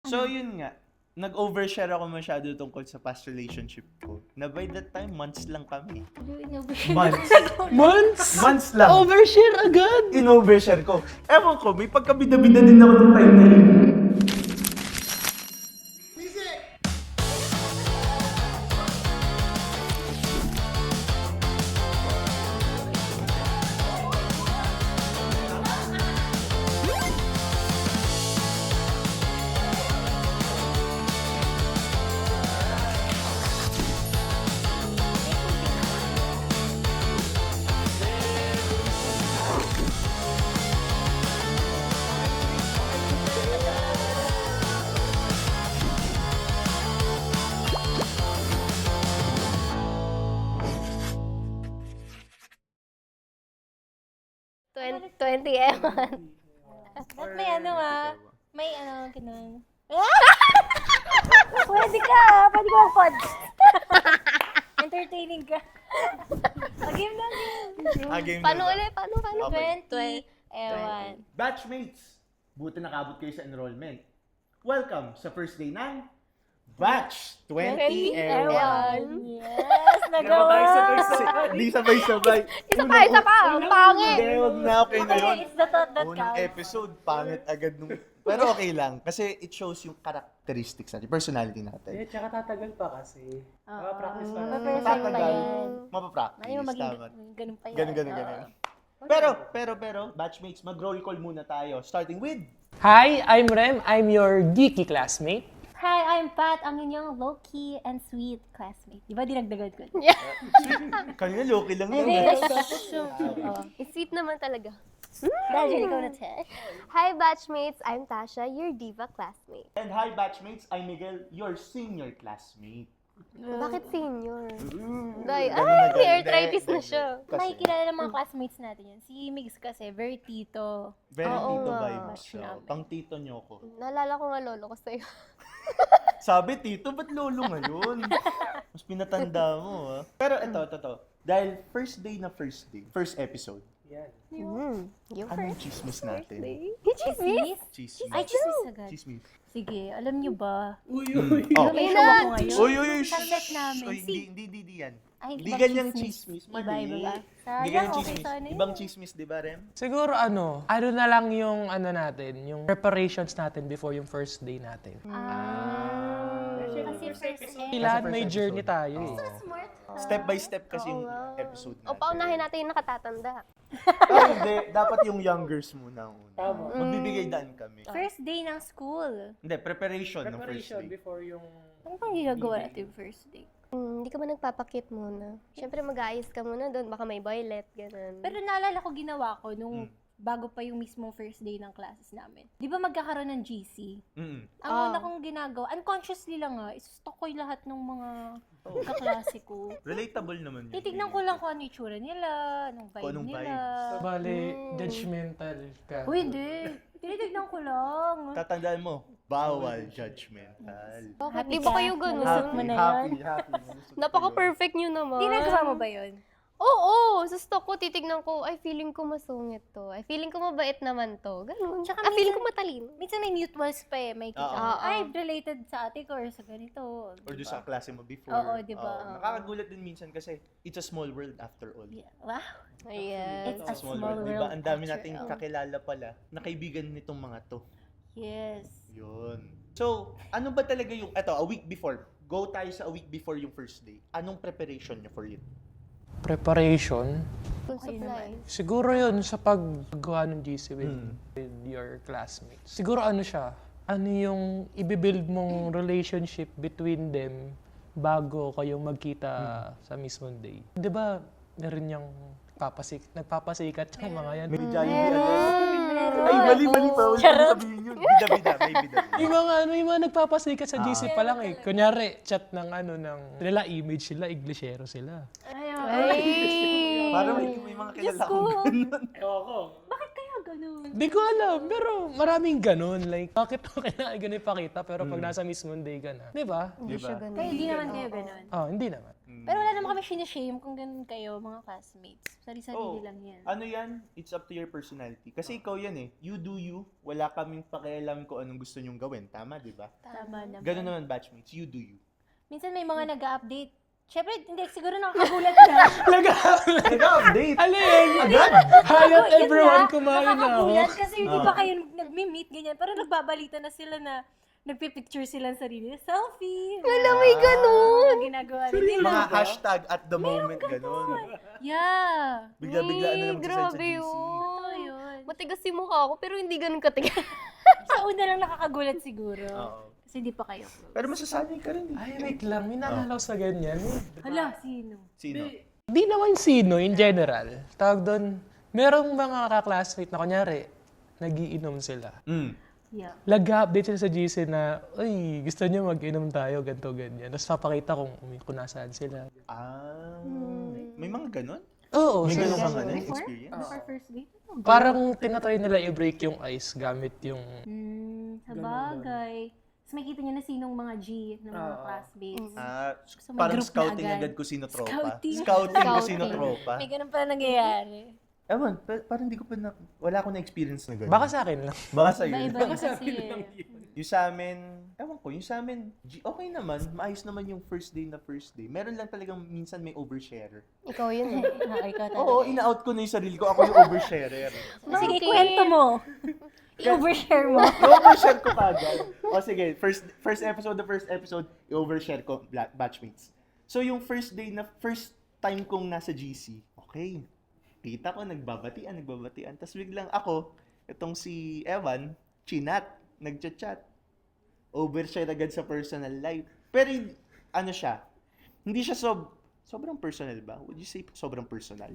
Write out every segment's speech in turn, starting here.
So, yun nga. Nag-overshare ako masyado tungkol sa past relationship ko. Na by that time, months lang kami. Months? Months lang. Overshare agad! In-overshare ko. Ewan ko, may pagkabida-bida din ako ng time na yun. Ba't may may ganun. Pwede ka mag-pod. Entertaining ka. Game lang yun. Paano ulit? Paano? Okay. 20 Batchmates! Buti nakabot kayo sa enrollment. Welcome sa first day ng Batch 20 Ewan. Yes, nagawa. Hindi sabay-sabay. Isa pa. Ang pangit. Hindi, huwag na okay na yun. It's the thought that Unang counts. episode, pangit agad nung... Pero okay lang, kasi it shows yung characteristics natin, personality natin. Tsaka tatagal pa kasi. Practice pa. Perfect pa yan. Mapapractice. Ayaw maging Tama. ganun pa yan. Ganun. Pero, batchmates, mag-roll call muna tayo. Starting with... Hi, I'm Rem. I'm your geeky classmate. Hi, I'm Pat, ang inyong low-key and sweet classmate. Di ba dinagdagan ko? Kanina, low-key lang Hindi, yun. Sweet naman talaga. Dahil ikaw na, Te. Hi, batchmates. I'm Tasha, your diva classmate. And hi, batchmates, I'm Miguel, your senior classmate. Bakit senior? Ganun Day, na, may ganun. arthritis na Hindi. siya. Kasi, Makikilala ng mga classmates natin yan. Si Migs kasi, very tito. very Oo tito nga. vibes. So, pang tito nyo ko. Naalala ko nga lolo ko sa'yo. Sabi, tito, ba't lolo ngayon? Mas pinatanda mo, ha? Pero ito. Dahil first episode, Yan. Yung anong first chismis natin? day. Chismis? Chismis. Ay, chismis agad. Chismis. Sige, alam nyo ba? Oh. May show Ina! ako ngayon. Uy. Sa set namin. Uy, hindi yan. Ay, Hindi ibang ganyang chismis. chismis. Iba ba? Hindi Sayang, ganyang okay chismis. sa ano yun. Ibang chismis, di ba, Rem? Siguro ano na lang yung natin, yung preparations natin before yung first day natin. Kasi first Lahat first may episode. journey tayo eh. Smart. Step by step kasi yung nga. episode natin. O, paunahin natin yung nakatatanda. Ay, hindi. Dapat yung youngers muna. Tama. Magbibigay daan kami. First day ng school. Hindi, preparation ng first Preparation day. before yung... Ano bang ginagawa natin first day? Hindi ka ba nagpapakit muna? Siyempre mag-aayos ka muna doon. Baka may boylet, ganun. Pero naalala ko ginawa ko nung bago pa yung mismong first day ng classes namin. Di ba magkakaroon ng GC? Ang una kong ginagawa, unconsciously lang isustok ko yung lahat ng mga kaklase ko. Relatable naman yun. Titignan ko lang kung ano yung itsura nila, anong vibe Kung anong nila. vibes. Bale, judgmental ka. Uy, hindi. Tinitignan ko lang. Tatandaan mo, bawal judgmental. Bakit? Di ba kayo ganun? Nalusot mo na yan. Happy. Napaka-perfect nyo naman. Ginagawa mo ba yun? Oo, sa stock ko, titignan ko, ay, feeling ko masungit to. Ay, feeling ko mabait naman to. Ganun. Tsaka Feeling minsan- ko matalino. Minsan may mutuals pa may kita. Oo. Oo. Ay, related sa ate ko or sa ganito. Or doon sa klase mo before. Oo, di ba? Oo. Nakakagulat din minsan kasi it's a small world after all. Yeah. Wow. Ayan. It's a small world. Diba? Ang dami after nating all. kakilala pala na kaibigan nitong mga to. Yes. Yun. So, ano ba talaga yung, a week before. Go tayo sa a week before yung first day. Anong preparation niyo for it? Preparation? Full supply. Siguro yun sa paggawa ng GC with your classmates. Siguro ano siya, ano yung ibibuild mong relationship between them bago kayong magkita sa mismong day. Di ba, meron yung nagpapasikat yung mga yan. May Jollibee agad. Ay, mali pa. Huwag mo sabihin yun. Bida, may bida. Yung mga nagpapasikat sa GC pa lang eh. Kunyari, chat ng nila image sila, iglesero sila. Ay! Parang may mga kilala akong ganun. Bakit kaya ganun? Di ko alam, pero maraming ganun. Like, bakit mo kailangan ganun ipakita pero pag nasa mismong day ka na? Di ba? Hindi siya ganun. Kaya hindi naman kayo ganun. Hindi naman. Pero wala naman kami sinishame kung ganun kayo, mga classmates. Sari-sarili Oh, lang yan. Ano yan? It's up to your personality. Kasi ikaw yan eh. You do you. Wala kaming pakialam kung anong gusto nyong gawin. Tama, di ba? Tama naman. Ganun naman batchmates. You do you. Minsan may mga nag-update. Siyempre, hindi, siguro nakakagulat na. Nag-update! Ano yun? Agad! Hayat Yun everyone, na, kumain na ako. nakakagulat kasi hindi Ah. pa kayo nagmi-meet, ganyan. Pero nagbabalita na sila na nagpipicture sila ng sarili. Selfie! Wala, may ganun. Mga ginagawa nila. Mga hashtag at the moment, ganun. Yeah! Bigla-biglaan na lang magsasend sa Grabe GC. Totoo yun. yun. Matigas yung mukha ko, pero hindi ganun katigas. Sa una lang nakakagulat siguro. Oo. Kasi hindi pa kayo close. Pero masasanay ka rin eh. Ay, wait lang. May naalala ko sa ganyan. Hala, sino? Sino? Di naman sino, in general. Tawag doon, merong mga kaklasmate na kunyari, nagiinom sila. Yeah. Nag-update sila sa GC na, uy, gusto niyo mag-inom tayo, ganito, ganyan. Tapos papakita kung nasaan sila. Ah. May mga ganun? Oo, May so, ganun bang Before? experience? Before first date? Ano ba? parang tinatry nila i-break yung ice gamit yung... Sa bagay. Tapos makikita niyo na sinong mga G ng mga classmates. Ah, So, may parang group na scouting agad. agad kung sino tropa. Scouting. Scouting kung sino Scouting. tropa. May ganun pala nangyayari. Ewan, parang hindi ko pa wala akong na-experience na gano'n. Baka sa akin lang. Baka sa'yo. Iba-iba kasi. Yung sa amin, ewan ko, yung sa amin, okay naman, maayos naman yung first day. Meron lang talagang minsan may oversharer. Ikaw yun eh. Ikaw talaga. Oo, ina-out ko na yung sarili ko, ako yung oversharer. Sige, kwento mo. I-overshare mo. I-overshare ko pa agad. O sige, first episode, i-overshare ko, batchmates. So yung first time kong nasa GC, okay, kita ko, nagbabatian. Tapos biglang ako, itong si Evan, chinat, nagchat-chat. Overshare agad sa personal life. Pero ano siya, hindi siya sobrang personal ba? Would you say sobrang personal?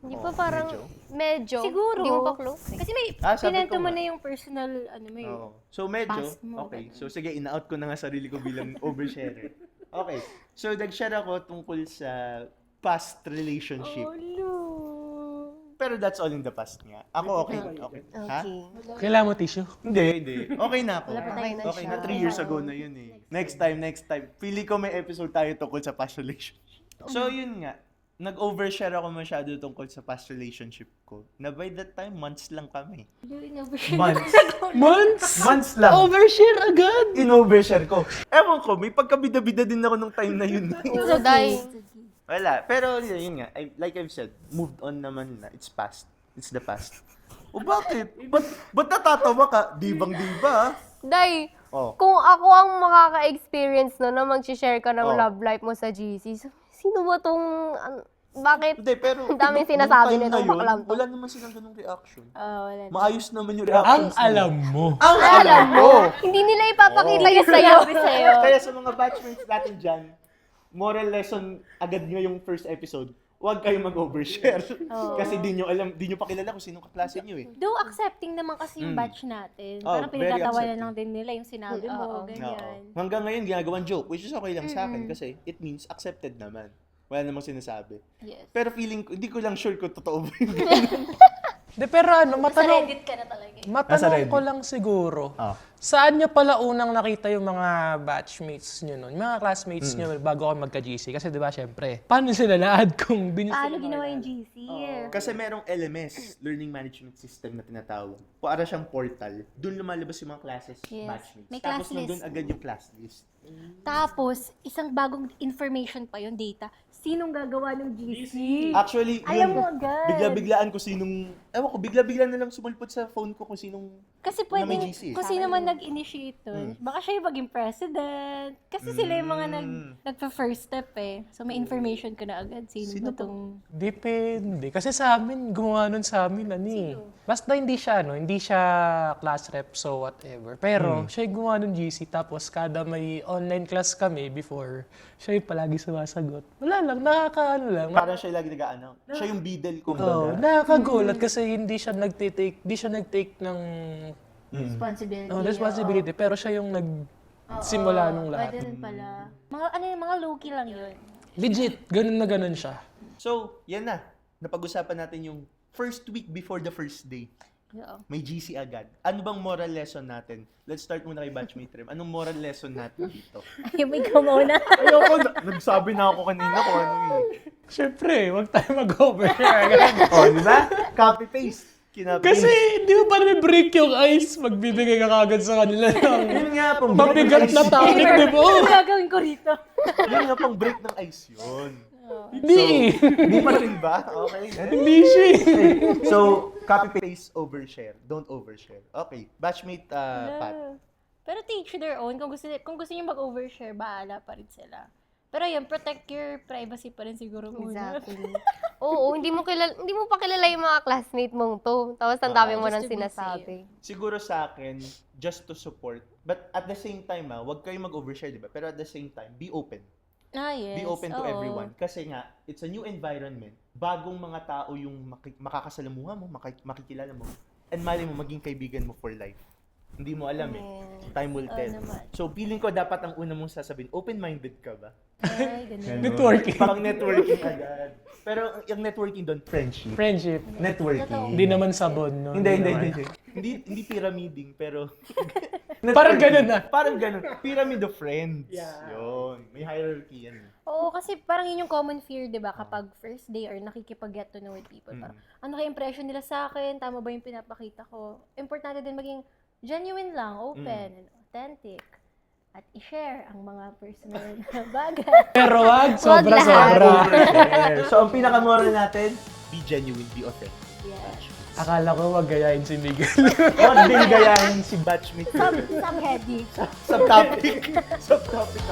Hindi pa parang medyo. Siguro. Hindi mo pa close eh. Kasi may Sabi pinento ko mo nga. na yung personal, may Oo. So medyo, Pass mo, okay. ganun. So sige, ina-out ko na nga sarili ko bilang oversharer. Okay. So nag-share ako tungkol sa past relationship. Pero that's all in the past nga. Ako okay. Ha? Okay. Kailangan mo tissue? Hindi. Okay na ako. Wala pa Okay na Okay siya. na, 3 years ago na yun eh. Next time. Pili ko may episode tayo tungkol sa past relationship. So yun nga, nag-overshare ako masyado tungkol sa past relationship ko. Na by that time, months lang kami. Months? Months lang. Overshare agad! In-overshare ko. Ewan ko, may pagkabida-bida din ako nung time na yun. So, dahil, Wala. Pero yun nga, like I've said, moved on naman na. It's past. It's the past. O bakit? Ba't natatawa ka? Dibang-diba ah. Day, Oh. kung ako ang makaka-experience no, na mag-share ka ng Oh. love life mo sa GC, sino ba tong, bakit? Hindi, pero Ang daming nung sinasabi time nitong na yun, baklam to. wala naman silang ganung reaction. wala na. Maayos naman yung Ang reactions. alam mo. Ang alam mo! Hindi nila ipapakita Oo. yun sa'yo. sa'yo. Kaya sa mga batchmates natin dyan, moral lesson agad nga yung first episode, huwag kayong mag-overshare. Kasi di nyo pa kilala kung sinong kaklase nyo eh. Though accepting naman kasi yung batch natin. Oh, Parang very pinagtatawanan accepting. lang din nila yung sinabi mo, Oo. ganyan. Hanggang ngayon, ginagawang joke, which is okay lang sa akin kasi it means accepted naman. Wala namang sinasabi. Yes. Pero feeling ko, hindi ko lang sure kung totoo ba yung De, pero ano, Sa matanong, Reddit ka na talaga. matanong Reddit. ko lang siguro. Ah. Saan nyo pala unang nakita yung mga batchmates nyo nun? Yung mga classmates nyo bago ako magka-GC? Kasi di ba, syempre, paano sila na-add kung di nyo Paano sila ginawa yung GC? Kasi merong LMS, Learning Management System na tinatawag. Para siyang portal. Doon lumalabas yung mga classes, Yes. batchmates. May Tapos class list. nandun agad yung class list. Tapos, isang bagong information pa yung data. Sinong gagawa ng GC? Actually, Alam yun, mo agad. bigla-biglaan ko bigla-bigla na lang sumulpot sa phone ko kung sinong Kasi na may pwedeng, GC. kung sino man nag-initiate dun, baka siya yung maging president. Kasi sila yung mga nagpa-first step eh. So, may information ka na agad. Sino ba tong... Depende. Kasi sa amin, gumawa nun sa amin, basta hindi siya class rep, so whatever. Pero, siya yung gumawa nun GC, tapos kada may online class kami before, siya yung palagi sumasagot. Wala lang, nakakaano lang. Parang siya yung lagi nag-ano. Siya yung bidel ko. Oo, nakakagulat kasi hindi siya nag-take ng Responsibility. responsibility, pero siya yung nagsimula nung lahat. Pwede rin pala. Mga low-key lang yun. Legit, ganun na ganun siya. So, yan na. Napag-usapan natin yung first week before the first day. Oo. May GC agad. Ano bang moral lesson natin? Let's start muna kay Batchmate Rem. Anong moral lesson natin dito? Ay, may muna. Ayoko, nagsabi na ako kanina kung ano eh. Siyempre, wag tayo mag-overshare agad. Di ba? Copy-paste. Kinapaste. Kasi di mo pa namin break yung ice, magbibigay ka kagad sa kanila ng Yun nga pong mabigat na topic, di ba? Ano gagawin ko rito? Yun nga pong break ng ice yun. Hindi eh. Hindi pa rin ba? Okay. Hindi siya eh. So, copy-paste, overshare. Don't overshare. Okay. Batchmate, Pat. Pero to each their own. Kung gusto niyo mag-overshare, bahala pa rin sila. Pero yun, protect your privacy pa rin siguro muna. Exactly. Oo, hindi mo pa kilala yung mga classmate mong to. Tapos ang dami mo just nang to be sinasabi. Siguro sa akin, just to support. But at the same time, huwag kayong mag-overshare, di ba? Pero at the same time, be open. Yes. Be open to oo. everyone. Kasi nga, it's a new environment. Bagong mga tao yung makakasalamuha mo, makikilala mo. And mali mo, maging kaibigan mo for life. Hindi mo alam eh. Time will tell. naman. So, feeling ko dapat ang una mong sasabihin, open-minded ka ba? Ay, ganun. Networking. Parang networking agad. Pero yung networking doon, friendship. Friendship. Networking. Hindi naman sabon, no? Hindi pyramiding, pero... Parang ganun na. Parang ganun. Pyramid of friends. Yeah. Yun. May hierarchy yan. Oo, kasi parang yun yung common fear, di ba? Kapag first day or nakikipag-get to know with people. Parang, ano kaya impression nila sa akin? Tama ba yung pinapakita ko? Importante din maging genuine lang, open, and authentic. At i-share ang mga personal na bagay. Pero wag, Wag sobra-sobra. So, ang pinaka-moral natin, be genuine, be authentic. Yes. Akala ko wag gayahin si Miguel. Huwag din gayahin si batchmate. Subheading. Subtopic. Subtopic.